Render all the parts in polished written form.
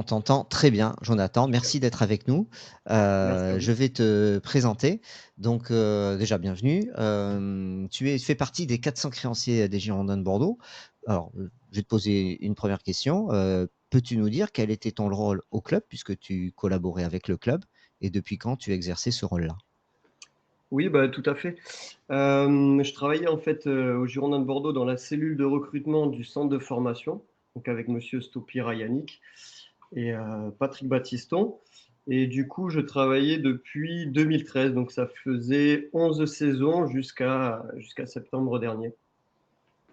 On t'entend très bien, Jonathan. Super. Merci d'être avec nous. Merci à Je vous. vais te présenter. Donc, déjà, bienvenue. Fais partie des 400 créanciers des Girondins de Bordeaux. Alors, je vais te poser une première question. Peux-tu nous dire quel était ton rôle au club, puisque tu collaborais avec le club, et depuis quand tu exerçais ce rôle-là? Oui, bah, tout à fait. Je travaillais en fait, aux Girondins de Bordeaux dans la cellule de recrutement du centre de formation, donc avec monsieur Stopira Yannick et Patrick Battiston et du coup, je travaillais depuis 2013, donc ça faisait 11 saisons jusqu'à septembre dernier.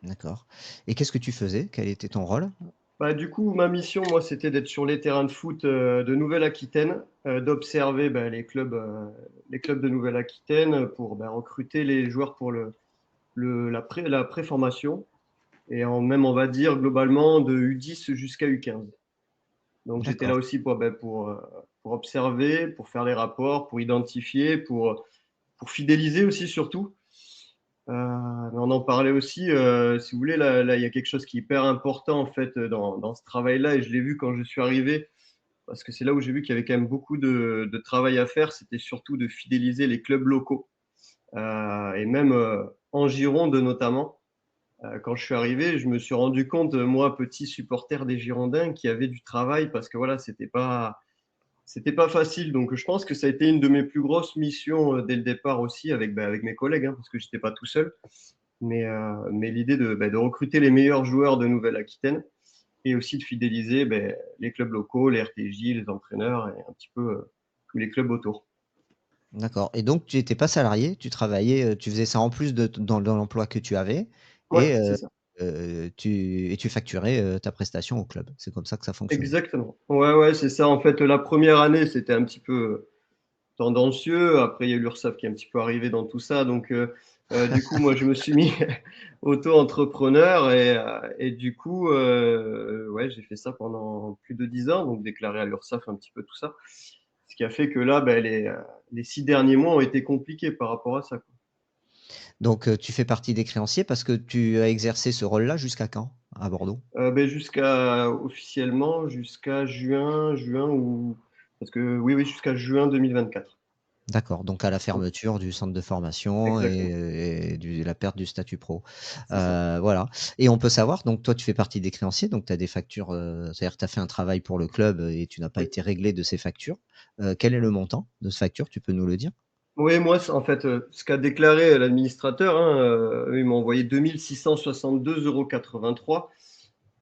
D'accord. Et qu'est-ce que tu faisais? Quel était ton rôle? Bah, du coup, ma mission, moi, c'était d'être sur les terrains de foot, de Nouvelle-Aquitaine, d'observer, bah, les clubs de Nouvelle-Aquitaine pour, bah, recruter les joueurs pour la préformation et même, on va dire, globalement, de U10 jusqu'à U15. Donc, j'étais là D'accord. aussi pour observer, pour faire les rapports, pour identifier, pour fidéliser aussi, surtout. On en parlait aussi, si vous voulez, là, il y a quelque chose qui est hyper important, en fait, dans ce travail-là, et je l'ai vu quand je suis arrivé, parce que c'est là où j'ai vu qu'il y avait quand même beaucoup de travail à faire, c'était surtout de fidéliser les clubs locaux. Et même en Gironde notamment, quand je suis arrivé, je me suis rendu compte, moi, petit supporter des Girondins, qu'il y avait du travail parce que voilà, c'était pas facile. Donc, je pense que ça a été une de mes plus grosses missions dès le départ aussi avec, bah, avec mes collègues, hein, parce que j'étais pas tout seul. Mais l'idée de recruter les meilleurs joueurs de Nouvelle-Aquitaine et aussi de fidéliser les clubs locaux, les RTJ, les entraîneurs et un petit peu tous les clubs autour. D'accord. Et donc, tu n'étais pas salarié, tu travaillais, tu faisais ça en plus dans l'emploi que tu avais, Ouais, et, c'est ça. tu facturais ta prestation au club. C'est comme ça que ça fonctionnait. Exactement. Ouais, ouais, c'est ça. En fait, la première année, c'était un petit peu tendancieux. Après, il y a eu l'URSSAF qui est un petit peu arrivé dans tout ça. Donc, du coup, moi, je me suis mis auto-entrepreneur et du coup, ouais, j'ai fait ça pendant plus de 10 ans, donc déclaré à l'URSSAF un petit peu tout ça. Ce qui a fait que là, les 6 derniers mois ont été compliqués par rapport à ça, quoi. Donc, tu fais partie des créanciers parce que tu as exercé ce rôle-là jusqu'à quand à Bordeaux? Jusqu'à officiellement, jusqu'à juin ou parce que oui, oui, jusqu'à juin 2024. D'accord, donc à la Donc, fermeture du centre de formation exactement, et la perte du statut pro. c'est ça. Voilà, et on peut savoir, donc toi, tu fais partie des créanciers, donc tu as des factures, c'est-à-dire que tu as fait un travail pour le club et tu n'as pas Oui. été réglé de ces factures. Quel est le montant de ces factures? Tu peux nous le dire? Oui, moi, en fait, ce qu'a déclaré l'administrateur, hein, eux, ils m'ont envoyé 2 662,83 €.